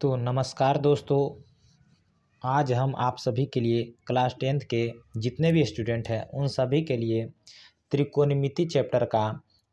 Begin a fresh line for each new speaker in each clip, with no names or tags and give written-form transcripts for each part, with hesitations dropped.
तो नमस्कार दोस्तों। आज हम आप सभी के लिए क्लास 10th के जितने भी स्टूडेंट हैं उन सभी के लिए त्रिकोणमिति चैप्टर का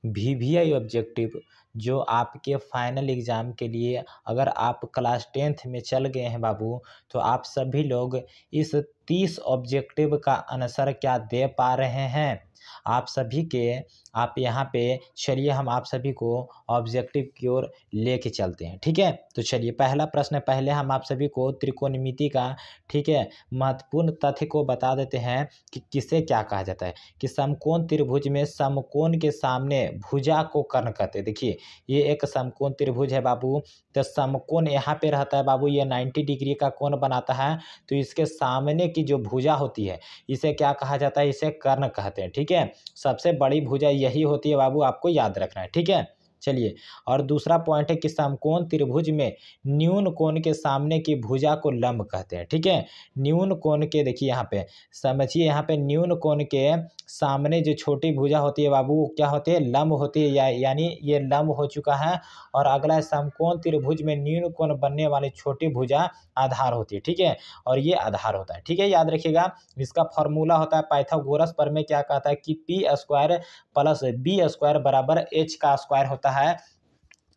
वीवीआई ऑब्जेक्टिव जो आपके फाइनल एग्ज़ाम के लिए अगर आप क्लास 10th में चल गए हैं बाबू, तो आप सभी लोग इस 30 ऑब्जेक्टिव का आंसर क्या दे पा रहे हैं। आप सभी के आप यहाँ पे चलिए हम आप सभी को ऑब्जेक्टिव की ओर लेके चलते हैं। ठीक है, तो चलिए पहला प्रश्न पहले हम आप सभी को त्रिकोणमिति का ठीक है महत्वपूर्ण तथ्य को बता देते हैं कि किसे क्या कहा जाता है कि समकोण त्रिभुज में समकोण के सामने भुजा को कर्ण कहते हैं। देखिए ये एक समकोण त्रिभुज है बाबू, तो समकोण यहाँ पे रहता है बाबू, ये 90 डिग्री का कोण बनाता है। तो इसके सामने की जो भुजा होती है इसे क्या कहा जाता है, इसे कर्ण कहते हैं। ठीक है, सबसे बड़ी भुजा यही होती है बाबू, आपको याद रखना है। ठीक है, चलिए और दूसरा पॉइंट है कि समकोण त्रिभुज में न्यून कोण के सामने की भुजा को लंब कहते हैं। ठीक है, न्यून कोण के देखिए यहाँ पे समझिए, यहाँ पे न्यून कोण के सामने जो छोटी भुजा होती है बाबू वो क्या होती है, लंब होती है, यानी ये लंब हो चुका है। और अगला समकोण त्रिभुज में न्यून कोण बनने वाली छोटी भुजा आधार होती है। ठीक है, और ये आधार होता है। ठीक है, याद रखिएगा इसका फॉर्मूला होता है पाइथागोरस प्रमेय क्या कहता है कि P square plus B square बराबर एच का स्क्वायर होता है,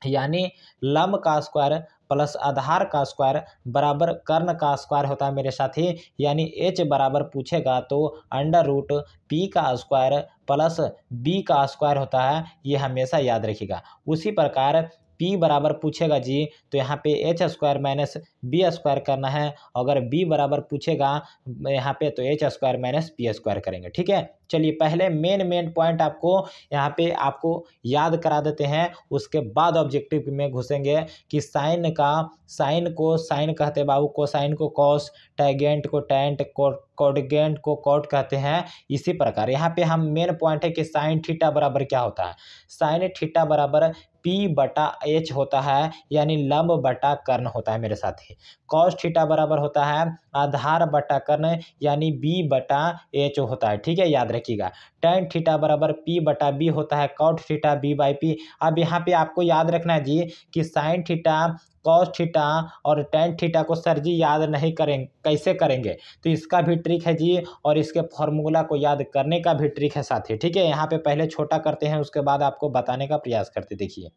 यानी लंब का स्क्वायर प्लस आधार का स्क्वायर बराबर कर्ण का स्क्वायर होता है मेरे साथी। यानी एच बराबर पूछेगा तो अंडर रूट पी का स्क्वायर प्लस बी का स्क्वायर होता है, ये हमेशा याद रखिएगा। उसी प्रकार P बराबर पूछेगा जी तो यहाँ पे H square minus B square करना है। अगर B बराबर पूछेगा यहाँ पे तो H square minus P square करेंगे। ठीक है, चलिए पहले मेन पॉइंट आपको यहाँ पे आपको याद करा देते हैं, उसके बाद ऑब्जेक्टिव में घुसेंगे कि साइन को साइन कहते हैं बाबू, कोसाइन को कॉस, टैंजेंट को टेंट, कोटगेंट को कॉट कहते हैं। इसी प्रकार यहाँ पे हम मेन पॉइंट है कि साइन थीटा बराबर क्या होता है, साइन थीटा बराबर पी बटा एच होता है, यानी लंब बटा कर्ण होता है मेरे साथी। कॉस थीटा बराबर होता है आधार बटा कर्ण, यानी बी बटा एच होता है। ठीक है, याद रखिएगा। टेन थीटा बराबर पी बटा बी होता है, cot theta B by P. अब यहाँ पे आपको याद रखना है जी कि साइन थीटा, कॉस थीटा और टेन थीटा को सर जी याद नहीं करेंगे, कैसे करेंगे, तो इसका भी ट्रिक है जी, और इसके फॉर्मूला को याद करने का भी ट्रिक है साथी। ठीक है, यहाँ पे पहले छोटा करते हैं उसके बाद आपको बताने का प्रयास करते। देखिए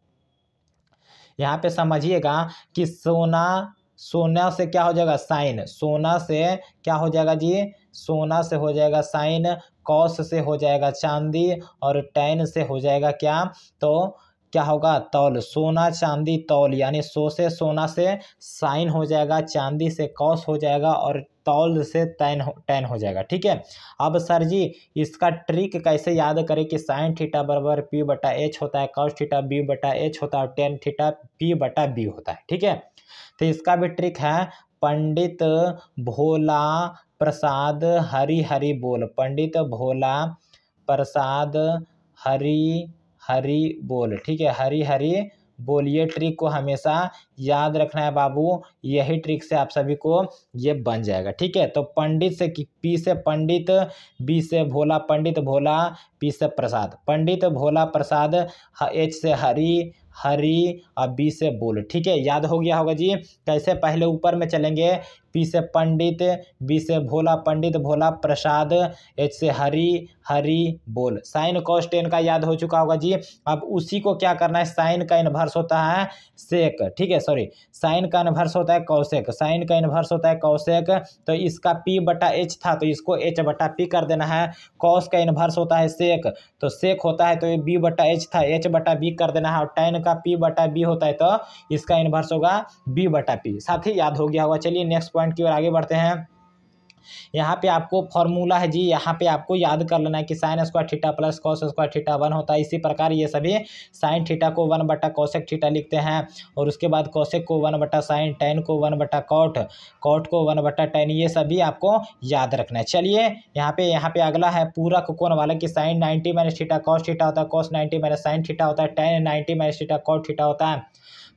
यहाँ पे समझिएगा कि सोना से क्या हो जाएगा, साइन, सोना से क्या हो जाएगा जी, सोना से हो जाएगा साइन, कॉस से हो जाएगा चांदी और टैन से हो जाएगा क्या, तो क्या होगा तौल, सोना चांदी तौल, यानी से सोना से साइन हो जाएगा, चांदी से कॉस हो जाएगा और तौल से टैन हो जाएगा। ठीक है, अब सर जी इसका ट्रिक कैसे याद करें कि साइन थीटा बराबर पी बटा एच होता है, कॉस थीटा बी बटा एच होता है और टेन थीटा पी बटा बी होता है। ठीक है, तो इसका भी ट्रिक है, पंडित भोला प्रसाद हरि हरि बोल, पंडित भोला प्रसाद हरि हरि बोल। ठीक है, हरि हरि बोल, ये ट्रिक को हमेशा याद रखना है बाबू, यही ट्रिक से आप सभी को ये बन जाएगा। ठीक है, तो पंडित से पी से पंडित, बी से भोला, पंडित भोला, पी से प्रसाद, पंडित भोला प्रसाद, एच से हरि हरि और बी से बोल। ठीक है, याद हो गया होगा जी। कैसे, पहले ऊपर में चलेंगे, पी से पंडित, बी से भोला, पंडित भोला प्रसाद, एच से हरि हरि बोल। साइन कॉस टेन का याद हो चुका होगा जी। अब उसी को क्या करना है, साइन का इनवर्स होता है सेक। ठीक है, सॉरी, साइन का इनवर्स होता है कौसेक, साइन का इनवर्स होता है कौसेक। तो इसका पी बटा एच था तो इसको एच बटा पी कर देना है। कॉस का इनवर्स होता है सेक, तो सेक होता है तो ये बी बटा एच था, एच बटा बी कर देना है। और टैन का पी बटा बी होता है तो इसका इनवर्स होगा बी बटा पी। साथ ही याद हो गया होगा। चलिए नेक्स्ट पॉइंट की ओर आगे बढ़ते हैं। यहाँ पे आपको फॉर्मूला है जी, यहाँ पे आपको याद कर लेना है कि sine square theta plus cos square theta 1 होता है। इसी प्रकार ये सभी साइन थीटा को 1 बटा कॉसेक थीटा लिखते हैं, और उसके बाद कॉसेक को 1 बटा साइन, टैन को 1 बटा कॉट, कॉट को 1 बटा टैन, ये सभी आपको याद रखना है। चलिए यहाँ पे अगला है पूरक कोण वाला कि sine 90 minus theta cos theta होता है, कॉस 90 माइनस साइन थीटा होता है, tan 90 minus theta cot theta होता है।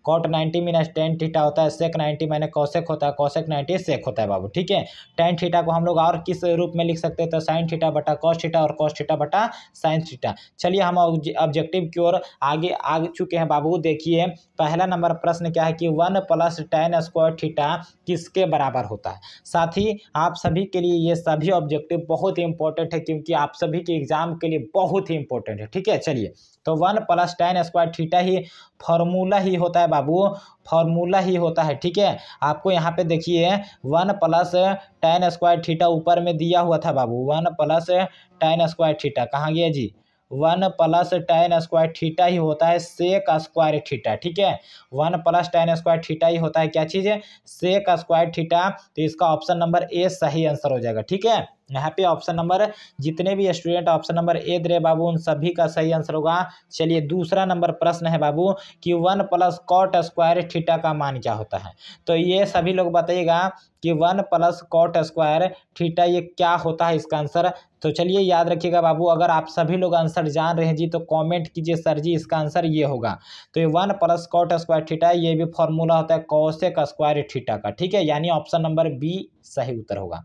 कॉट 90 माइनस टेन थीटा होता है, सेक 90 माइनस कॉसेक होता है, कॉसेक 90 सेक होता है बाबू। ठीक है, टेन थीटा को हम लोग और किस रूप में लिख सकते हैं, तो साइन थीटा बटा कॉस थीटा और कॉस थीटा बटा साइन थीटा। चलिए हम ऑब्जेक्टिव की ओर आगे आ चुके हैं बाबू। देखिए पहला नंबर प्रश्न क्या है कि 1 प्लस टेन स्क्वायर थीटा किसके बराबर होता है। साथ ही आप सभी के लिए ये सभी ऑब्जेक्टिव बहुत ही इंपॉर्टेंट है, क्योंकि आप सभी के एग्जाम के लिए बहुत ही इंपॉर्टेंट है। ठीक है, चलिए तो 1 प्लस टेन स्क्वायर थीटा ही फॉर्मूला ही होता है बाबू, फॉर्मूला ही होता है। ठीक है, आपको यहाँ पे देखिए 1 प्लस टेन स्क्वायर थीटा ऊपर में दिया हुआ था बाबू, 1 प्लस टेन स्क्वायर थीटा कहाँ गया जी, 1 प्लस टेन स्क्वायर थीटा ही होता है सेक स्क्वायर थीटा। ठीक है, 1 प्लस टेन स्क्वायर थीटा ही होता है क्या चीज़ है, सेक स्क्वायर थीटा। तो इसका ऑप्शन नंबर ए सही आंसर हो जाएगा। ठीक है, यहाँ पे ऑप्शन नंबर जितने भी स्टूडेंट ऑप्शन नंबर ए दे रहे बाबू उन सभी का सही आंसर होगा। चलिए दूसरा नंबर प्रश्न है बाबू कि 1 प्लस कॉट स्क्वायर थीटा का मान क्या होता है। तो ये सभी लोग बताइएगा कि 1 प्लस कॉट स्क्वायर थीटा ये क्या होता है इसका आंसर। तो चलिए याद रखिएगा बाबू, अगर आप सभी लोग आंसर जान रहे हैं जी तो कमेंट कीजिए सर जी इसका आंसर ये होगा। तो ये 1 प्लस कॉट स्क्वायर थीटा ये भी फॉर्मूला होता है कॉसेक स्क्वायर थीटा का। ठीक है, यानी ऑप्शन नंबर बी सही उत्तर होगा।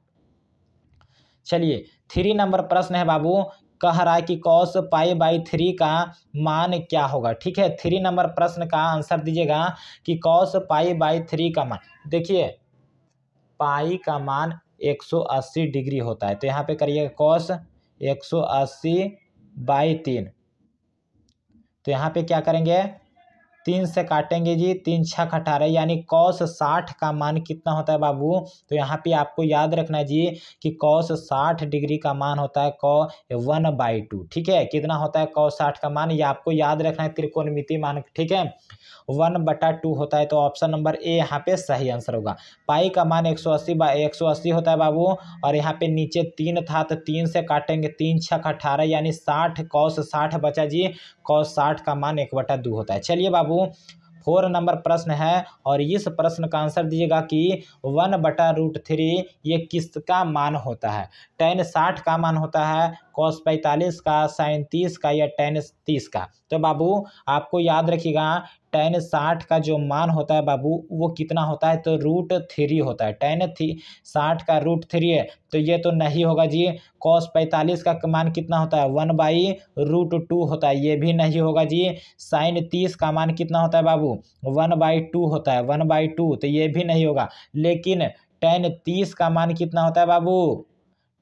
चलिए 3 नंबर प्रश्न है बाबू, कह रहा है कि कॉस पाई बाई 3 का मान क्या होगा। ठीक है, 3 नंबर प्रश्न का आंसर दीजिएगा कि कॉस पाई बाई 3 का मान। देखिए पाई का मान 180 डिग्री होता है, तो यहाँ पे करिएगा कॉस 180 बाई 3। तो यहाँ पे क्या करेंगे 3 से काटेंगे जी, 3 छक 18 यानी कॉस 60 का मान कितना होता है बाबू। तो यहाँ पे आपको याद रखना है जी कि कॉस 60 डिग्री का मान होता है कॉ 1/2। ठीक है, कितना होता है कॉस 60 का मान, ये आपको याद रखना है त्रिकोणमिति मान। ठीक है, 1/2 होता है, तो ऑप्शन नंबर ए यहाँ पे सही आंसर होगा। पाई का मान 180 होता है बाबू, और यहाँ पे नीचे 3 था तो 3 से काटेंगे, 3 छक 18 यानी 60 कॉस 60 बचा जी, कॉस 60 का मान 1/2 होता है। चलिए बाबू 4 नंबर प्रश्न है, और इस प्रश्न का आंसर दीजिएगा कि 1/√3 ये किसका मान होता है। tan 60 का मान होता है, cos 45 का, sin 30 का या tan 30 का। तो बाबू आपको याद रखिएगा tan 60 का जो मान होता है बाबू वो कितना होता है, तो √3 होता है। tan 60 का √3 है, तो ये तो नहीं होगा जी। cos 45 का मान कितना होता है 1/√2 होता है, ये भी नहीं होगा जी। sin 30 का मान कितना होता है बाबू 1/2 होता है, 1/2, तो ये भी नहीं होगा। लेकिन tan 30 का मान कितना होता है बाबू,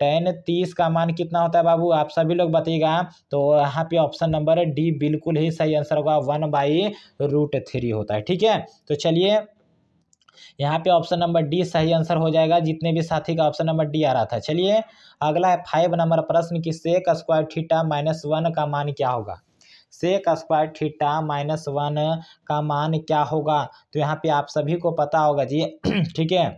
tan 30 का मान कितना होता है बाबू, आप सभी लोग बताइएगा। तो यहाँ पे ऑप्शन नंबर डी बिल्कुल ही सही आंसर होगा, 1/√3 होता है। ठीक है, तो चलिए यहाँ पे ऑप्शन नंबर डी सही आंसर हो जाएगा, जितने भी साथी का ऑप्शन नंबर डी आ रहा था। चलिए अगला है 5 नंबर प्रश्न कि सेक स्क्वायर थीटा -1 का मान क्या होगा। सेक स्क्वायर थीटा -1 का मान क्या होगा, तो यहाँ पे आप सभी को पता होगा जी ठीक है,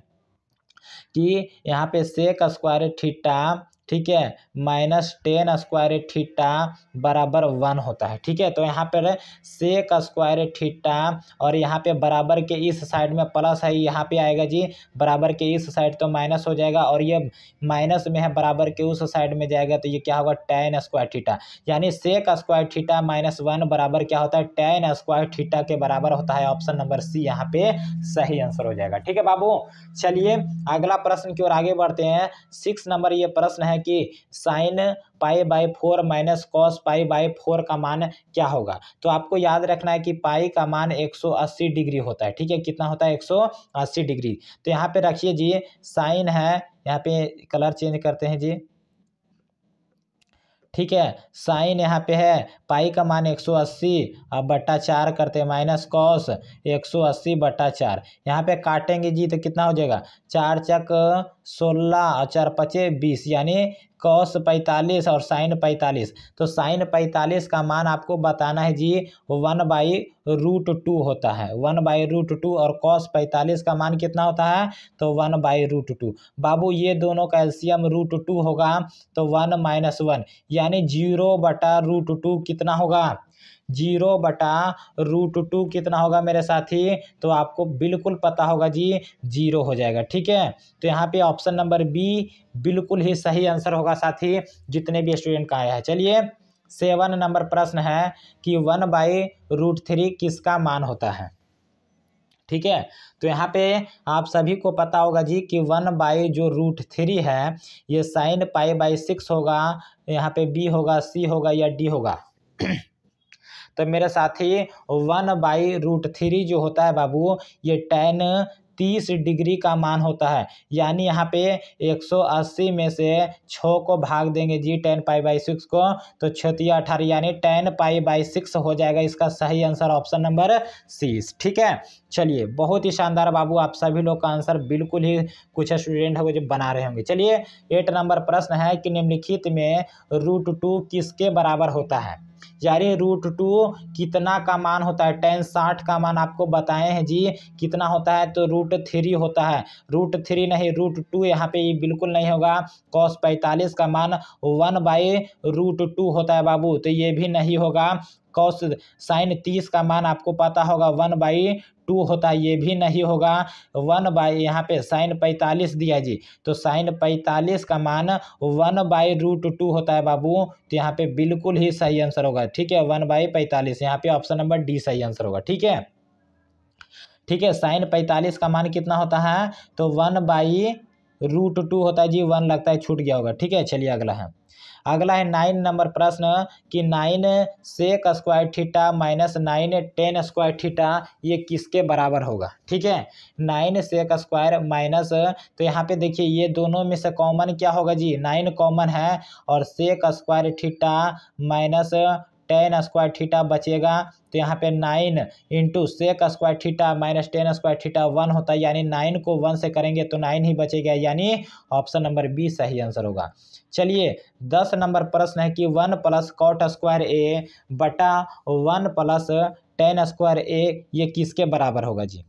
कि यहाँ पे सेक स्क्वायर थीटा ठीक है -10 स्क्वायर थीटा बराबर 1 होता है। ठीक है, तो यहाँ पर सेक स्क्वायर थीटा और यहाँ पे बराबर के इस साइड में प्लस है, यहाँ पे आएगा जी बराबर के इस साइड तो माइनस हो जाएगा, और ये माइनस में है बराबर के उस साइड में जाएगा, तो ये क्या होगा tan स्क्वायर थीटा। यानी सेक स्क्वायर थीटा -1 बराबर क्या होता है tan स्क्वायर थीटा के बराबर होता है। ऑप्शन नंबर सी यहाँ पे सही आंसर हो जाएगा। ठीक है बाबू, चलिए अगला प्रश्न की ओर आगे बढ़ते हैं। 6 नंबर ये प्रश्न है कि साइन π/4 माइनस कॉस π/4 का मान क्या होगा। तो आपको याद रखना है कि पाई का मान 180 डिग्री होता है। ठीक है, कितना होता है 180 डिग्री। तो यहाँ पे रखिए जी साइन है, यहाँ पे कलर चेंज करते हैं जी। ठीक है, साइन यहाँ पे है पाई का मान 180 अब बट्टा 4 करते हैं माइनस कॉस 180 बट्टा 4, यहाँ पे काटेंगे जी तो कितना हो जाएगा 4 चक 16 और 4 पचे 20 यानी कॉस 45 और साइन 45। तो साइन 45 का मान आपको बताना है जी 1/√2 होता है, 1/√2, और कॉस 45 का मान कितना होता है तो 1/√2। बाबू ये दोनों का एलसीएम √2 होगा, तो 1 - 1 यानी 0/√2 कितना होगा 0/√2 कितना होगा मेरे साथी, तो आपको बिल्कुल पता होगा जी 0 हो जाएगा। ठीक है, तो यहाँ पे ऑप्शन नंबर बी बिल्कुल ही सही आंसर होगा साथी, जितने भी स्टूडेंट का आया है। चलिए 7 नंबर प्रश्न है कि 1/√3 किसका मान होता है। ठीक है। तो यहाँ पे आप सभी को पता होगा जी कि 1 जो √3 है ये sin π/6 होगा, यहाँ पे B होगा, C होगा या D होगा। तो मेरे साथी 1/√3 जो होता है बाबू ये tan 30 डिग्री का मान होता है, यानी यहाँ पे 180 में से 6 को भाग देंगे जी tan π/6 को, तो 6 18 यानी tan π/6 हो जाएगा। इसका सही आंसर ऑप्शन नंबर सी। ठीक है, चलिए बहुत ही शानदार बाबू, आप सभी लोग का आंसर बिल्कुल ही, कुछ स्टूडेंट होंगे जो बना रहे होंगे। चलिए 8 नंबर प्रश्न है कि निम्नलिखित में √2 किसके बराबर होता है, यानी √2 कितना का मान होता है। tan 60 का मान आपको बताए हैं जी कितना होता है, तो √3 होता है। √3 नहीं, √2 यहाँ पे ये बिल्कुल नहीं होगा। cos 45 का मान 1/√2 होता है बाबू, तो ये भी नहीं होगा। cos sin 30 का मान आपको पता होगा 1/2 होता है, ये भी नहीं होगा। 1 यहाँ पे sin 45 दिया जी, तो sin 45 का मान 1/√2 होता है बाबू, तो यहाँ पे बिल्कुल ही सही आंसर होगा। ठीक है, 1/45, यहाँ पे ऑप्शन नंबर डी सही आंसर होगा। ठीक है, ठीक है, sin 45 का मान कितना होता है, तो 1/√2 होता है जी, 1 लगता है छूट गया होगा। ठीक है, चलिए अगला है 9 नंबर प्रश्न कि 9 sec square theta minus 9 tan square theta ये किसके बराबर होगा। ठीक है, 9 sec स्क्वायर माइनस, तो यहाँ पे देखिए ये दोनों में से कॉमन क्या होगा जी, 9 कॉमन है, और sec square theta minus tan square theta बचेगा, तो यहाँ पे 9 into sec square theta minus tan square theta 1 होता है, यानी 9 को 1 से करेंगे तो 9 ही बचेगा, यानी ऑप्शन नंबर बी सही आंसर होगा। चलिए 10 नंबर प्रश्न है कि 1 + cot स्क्वायर ए बटा 1 + tan स्क्वायर ए ये किसके बराबर होगा जी।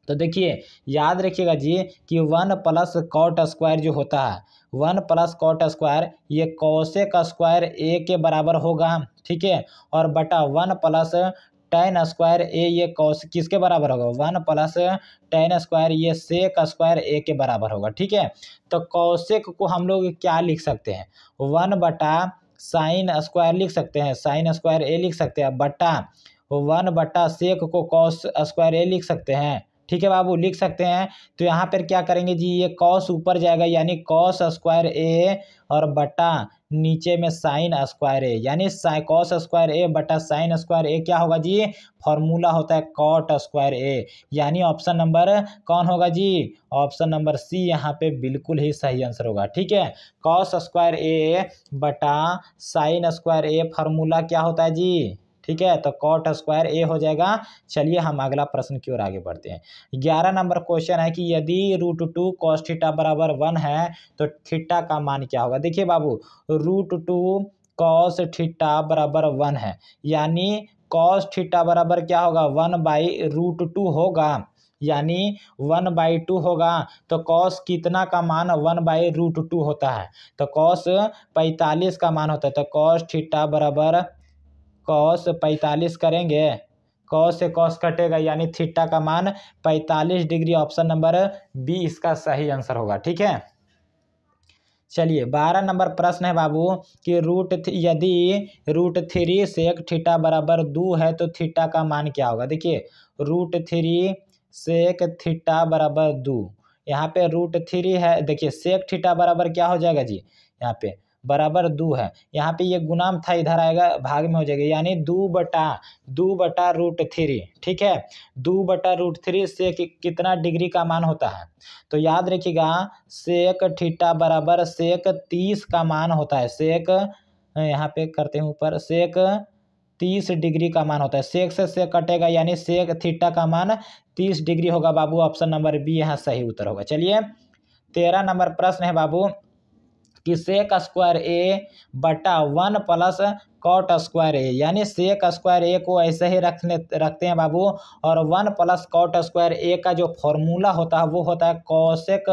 तो देखिए याद रखिएगा जी कि 1 + cot स्क्वायर जो होता है, 1 + cot स्क्वायर ये cosec स्क्वायर ए के बराबर होगा। ठीक है, और बटा 1 + tan स्क्वायर ए ये cos किसके बराबर होगा, 1 + tan स्क्वायर ये sec स्क्वायर ए के बराबर होगा। ठीक है, तो cosec को हम लोग क्या लिख सकते हैं, 1/sin स्क्वायर लिख सकते हैं, sin स्क्वायर ए लिख सकते हैं, बटा 1/sec को cos स्क्वायर ए लिख सकते हैं। ठीक है बाबू, लिख सकते हैं। तो यहाँ पर क्या करेंगे जी, ये cos ऊपर जाएगा यानी cos स्क्वायर ए, और बटा नीचे में sin स्क्वायर ए, यानी cos स्क्वायर ए बटा sin स्क्वायर ए क्या होगा जी, फॉर्मूला होता है cot स्क्वायर ए, यानी ऑप्शन नंबर कौन होगा जी, ऑप्शन नंबर सी यहाँ पे बिल्कुल ही सही आंसर होगा। ठीक है, cos स्क्वायर ए बटा sin स्क्वायर ए फॉर्मूला क्या होता है जी। ठीक है, तो cot स्क्वायर ए हो जाएगा। चलिए हम अगला प्रश्न की ओर आगे बढ़ते हैं। 11 नंबर क्वेश्चन है कि यदि √2 cos थीटा बराबर 1 है तो थीटा का मान क्या होगा। देखिए बाबू, √2 cos थीटा बराबर 1 है, यानी cos थीटा बराबर क्या होगा, 1/√2 होगा, यानी 1/2 होगा। तो cos कितना का मान 1/√2 होता है, तो cos 45 का मान होता है, तो cos थीटा बराबर cos 45 करेंगे, cos से cos कटेगा, यानी थीटा का मान 45 डिग्री, ऑप्शन नंबर बी इसका सही आंसर होगा। ठीक है, चलिए 12 नंबर प्रश्न है बाबू कि यदि √3 sec थीटा बराबर 2 है तो थीटा का मान क्या होगा। देखिए √3 sec थीटा बराबर 2, यहाँ पे √3 है, देखिए sec थीटा बराबर क्या हो जाएगा जी, यहाँ पे बराबर 2 है, यहाँ पे ये गुणाम था, इधर आएगा भाग में हो जाएगा, यानी 2/√3। ठीक है, 2/√3 से कितना डिग्री का मान होता है, तो याद रखिएगा sec थीटा बराबर sec 30 का मान होता है, sec यहाँ पे करते हैं ऊपर, sec 30 डिग्री का मान होता है, sec से sec कटेगा, यानी sec थीटा का मान 30 डिग्री होगा बाबू, ऑप्शन नंबर बी यहाँ सही उत्तर होगा। चलिए 13 नंबर प्रश्न है बाबू कि sec स्क्वायर ए बटा 1 + cot स्क्वायर ए, यानी sec स्क्वायर ए को ऐसे ही रखते हैं बाबू, और 1 + cot स्क्वायर ए का जो फॉर्मूला होता है वो होता है cosec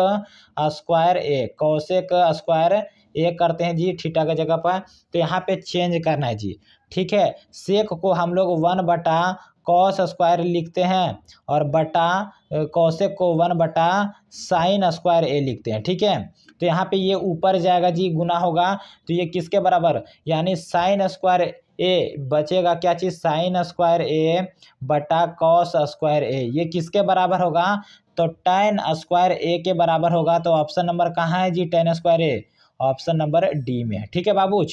स्क्वायर ए, cosec स्क्वायर ए करते हैं जी थीटा की जगह पर, तो यहाँ पे चेंज करना है जी। ठीक है, sec को हम लोग 1/cos स्क्वायर लिखते हैं, और बटा cosec को 1/sin स्क्वायर ए लिखते हैं। ठीक है, तो यहाँ पे ये ऊपर जाएगा जी, गुना होगा, तो ये किसके बराबर, यानी sin स्क्वायर ए बचेगा क्या चीज़, साइन स्क्वायर ए बटा कॉस स्क्वायर ए, ये किसके बराबर होगा, तो tan स्क्वायर ए के बराबर होगा। तो ऑप्शन नंबर कहाँ है जी, tan स्क्वायर ए, ऑप्शन नंबर डी में है। ठीक है बाबू,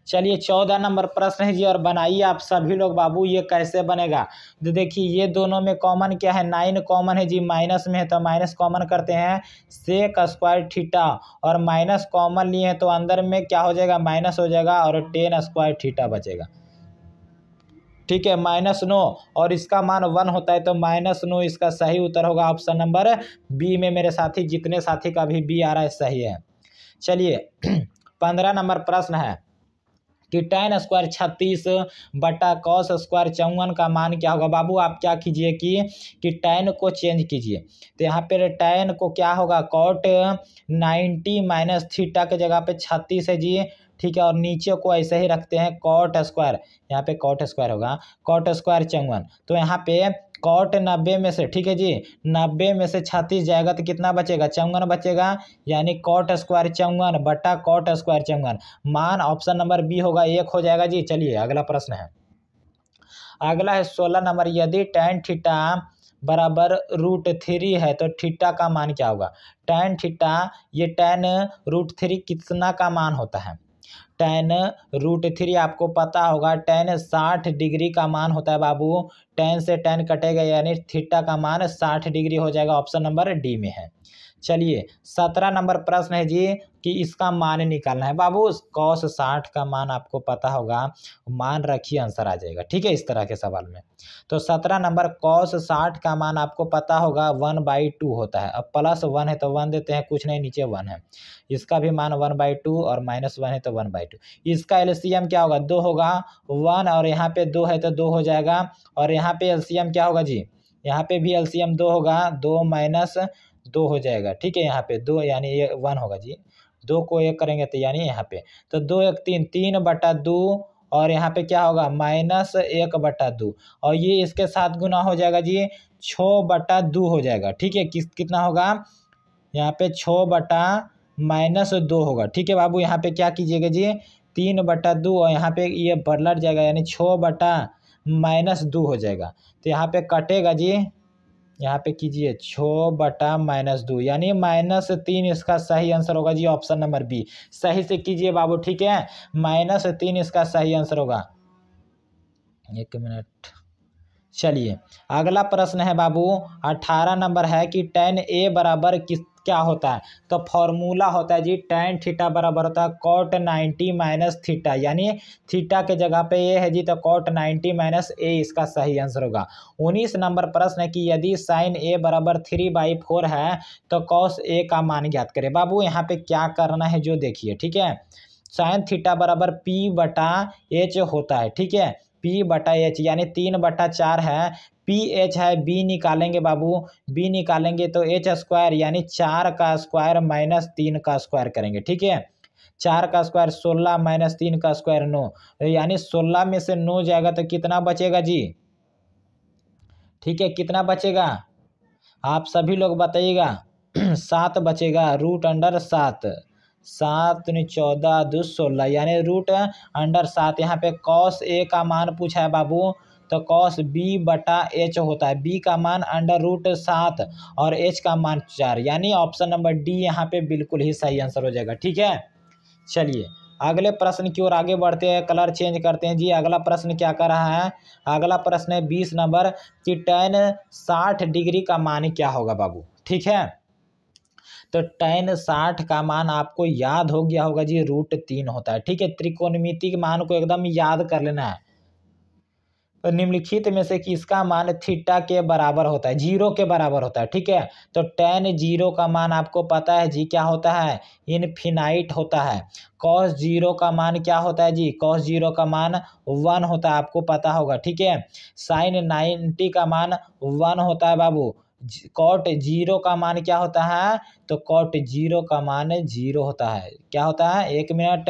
चलिए 14 नंबर प्रश्न है जी, और बनाइए आप सभी लोग बाबू। ये कैसे बनेगा, तो देखिए ये दोनों में कॉमन क्या है, 9 कॉमन है जी, माइनस में है तो माइनस कॉमन करते हैं, सेक स्क्वायर थीटा, और माइनस कॉमन लिए हैं तो अंदर में क्या हो जाएगा, माइनस हो जाएगा, और टेन स्क्वायर थीटा बचेगा। ठीक है, -9 और इसका मान 1 होता है तो -9 इसका सही उत्तर होगा ऑप्शन नंबर बी में। मेरे साथी जितने साथी का भी बी आ रहा है सही है। चलिए 15 नंबर प्रश्न है कि tan स्क्वायर 36 बटा कॉस स्क्वायर 54 का मान क्या होगा। बाबू आप क्या कीजिए कि tan को चेंज कीजिए, तो यहाँ पे tan को क्या होगा, cot 90 माइनस थीटा के जगह पे 36 है जी। ठीक है, और नीचे को ऐसे ही रखते हैं कॉट स्क्वायर, यहाँ पे कॉट स्क्वायर होगा, कॉट स्क्वायर 54, तो यहाँ पे कॉट 90 में से, ठीक है जी, 90 में से 36 जाएगा तो कितना बचेगा, 54 बचेगा, यानी कॉट स्क्वायर 54 बटा कॉट स्क्वायर 54, मान ऑप्शन नंबर बी होगा, 1 हो जाएगा जी। चलिए अगला प्रश्न है, अगला है 16 नंबर, यदि tan थीटा बराबर √3 है तो थीटा का मान क्या होगा। tan थीटा, ये tan √3 कितना का मान होता है, tan √3 आपको पता होगा, tan 60 डिग्री का मान होता है बाबू, tan से tan कटेगा यानी थीटा का मान 60 डिग्री हो जाएगा, ऑप्शन नंबर डी में है। चलिए 17 नंबर प्रश्न है जी कि इसका मान निकालना है। बाबू cos 60 का मान आपको पता होगा, मान रखिए आंसर आ जाएगा। ठीक है, इस तरह के सवाल में तो 17 नंबर cos 60 का मान आपको पता होगा 1/2 होता है। अब +1 है तो 1 देते हैं, कुछ नहीं नीचे 1 है, इसका भी मान 1/2 और -1 है तो 1/2। इसका एलसीएम क्या होगा, 2 होगा, 1 और यहाँ पे 2 है तो 2 हो जाएगा, और यहाँ पे एलसीएम क्या होगा जी, यहाँ पे भी एलसीएम 2 होगा, 2 माइनस 2 हो जाएगा। ठीक है, यहाँ पे 2 यानी ये 1 होगा जी, 2 को 1 करेंगे तो यानी यहाँ पे तो 2 1 3, 3/2, और यहाँ पे क्या होगा -1/2, और ये इसके साथ गुना हो जाएगा जी, 6/2 हो जाएगा। ठीक है, कितना होगा, यहाँ पे 6/-2 होगा। ठीक है बाबू, यहाँ पे क्या कीजिएगा जी, 3/2, और यहाँ पे ये पलट जाएगा यानी 6/-2 हो जाएगा, तो यहाँ पे कटेगा जी, यहाँ पे कीजिए 6/-2 यानी -3 इसका सही आंसर होगा जी, ऑप्शन नंबर बी। सही से कीजिए बाबू, ठीक है, -3 इसका सही आंसर होगा। 1 मिनट, चलिए अगला प्रश्न है बाबू 18 नंबर है कि tan a बराबर क्या होता है, तो फॉर्मूला होता है जी, tan थीटा बराबर होता है cot 90 माइनस थीटा, यानी थीटा के जगह पे a है जी तो cot 90 माइनस a इसका सही आंसर होगा। 19 नंबर प्रश्न है कि यदि sin a बराबर 3/4 है तो cos a का मान ज्ञात करें। बाबू यहाँ पे क्या करना है जो देखिए, ठीक है, sin थीटा बराबर p/h होता है। ठीक है, p/h यानी 3/4 है, ph है, b निकालेंगे बाबू, b निकालेंगे तो h स्क्वायर यानी 4 का स्क्वायर माइनस 3 का स्क्वायर करेंगे। ठीक है, 4 का स्क्वायर 16 माइनस 3 का स्क्वायर 9, यानी 16 में से 9 जाएगा तो कितना बचेगा जी। ठीक है, कितना बचेगा आप सभी लोग बताइएगा 7 बचेगा, √7, 7 × 14 = 16 यानी √7। यहाँ पे cos a का मान पूछा है बाबू, तो cos b/h होता है, b का मान √7 और h का मान 4, यानी ऑप्शन नंबर डी यहाँ पे बिल्कुल ही सही आंसर हो जाएगा। ठीक है, चलिए अगले प्रश्न की ओर आगे बढ़ते हैं, कलर चेंज करते हैं जी। अगला प्रश्न क्या कर रहा है, अगला प्रश्न है 20 नंबर कि tan 60 डिग्री का मान क्या होगा बाबू। ठीक है, तो tan 60 का मान आपको याद हो गया होगा जी, √3 होता है। ठीक है, त्रिकोणमिति के मान को एकदम याद कर लेना है। तो निम्नलिखित में से किसका मान थीटा के बराबर होता है, 0 के बराबर होता है। ठीक है, तो tan 0 का मान आपको पता है जी क्या होता है, इनफिनाइट होता है। cos 0 का मान क्या होता है जी, cos 0 का मान 1 होता है, आपको पता होगा। ठीक है, sin 90 का मान 1 होता है बाबू। cot 0 का मान क्या होता है, तो cot 0 का मान 0 होता है। क्या होता है, 1 मिनट,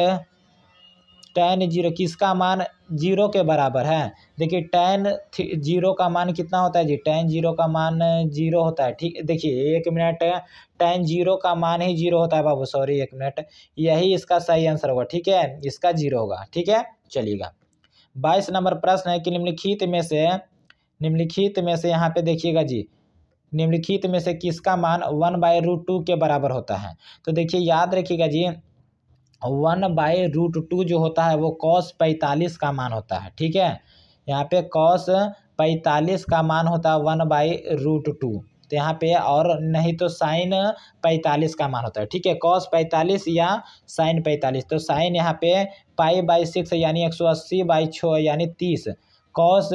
tan 0 किसका मान 0 के बराबर है। देखिए tan 0 का मान कितना होता है जी, tan 0 का मान 0 होता है। ठीक, देखिए 1 मिनट, tan 0 का मान ही 0 होता है बाबू, सॉरी 1 मिनट, यही इसका सही आंसर होगा। ठीक है, इसका 0 होगा। ठीक है, चलिएगा 22 नंबर प्रश्न है कि निम्नलिखित में से यहाँ पे देखिएगा जी, निम्नलिखित में से किसका मान 1/√2 के बराबर होता है। तो देखिए याद रखिएगा जी, 1/√2 जो होता है वो cos 45 का मान होता है। ठीक है, यहाँ पे cos 45 का मान होता है 1/√2, तो यहाँ पे, और नहीं तो sin 45 का मान होता है। ठीक है, cos 45 या sin 45, तो sin यहाँ पे π/6 यानी 180/6 यानी 30, cos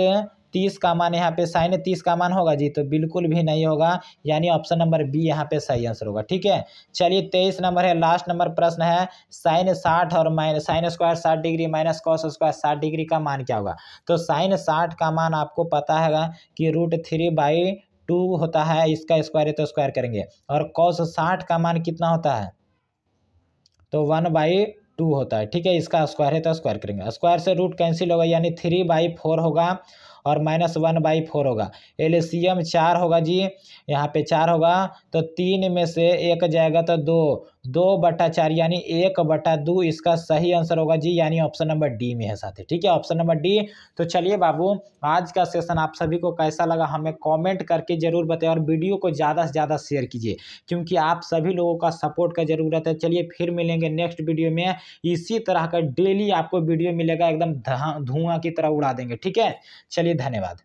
30 का मान यहाँ पे sin 30 का मान होगा जी, तो बिल्कुल भी नहीं होगा, यानी ऑप्शन नंबर बी यहाँ पे सही आंसर होगा। ठीक है, चलिए 23 नंबर है, लास्ट नंबर प्रश्न है, sin 60 और sin square 60 degree minus cos square 60 degree का मान क्या होगा। तो sin 60 का मान आपको पता है कि √3/2 होता है, इसका स्क्वायर है तो स्क्वायर करेंगे, और cos 60 का मान कितना होता है, तो 1/2 होता है। ठीक है, इसका स्क्वायर है तो स्क्वायर करेंगे, स्क्वायर से रूट कैंसिल होगा यानी 3/4 होगा और -1/4 होगा। एलसीएम 4 होगा जी, यहाँ पे 4 होगा, तो 3 में से 1 जाएगा तो 2/4 यानी 1/2 इसका सही आंसर होगा जी, यानी ऑप्शन नंबर डी में है साथी। ठीक है, ऑप्शन नंबर डी। तो चलिए बाबू, आज का सेशन आप सभी को कैसा लगा हमें कमेंट करके जरूर बताएं, और वीडियो को ज़्यादा से ज़्यादा शेयर कीजिए, क्योंकि आप सभी लोगों का सपोर्ट का ज़रूरत है। चलिए फिर मिलेंगे नेक्स्ट वीडियो में, इसी तरह का डेली आपको वीडियो मिलेगा, एकदम धुआं की तरह उड़ा देंगे। ठीक है, चलिए धन्यवाद।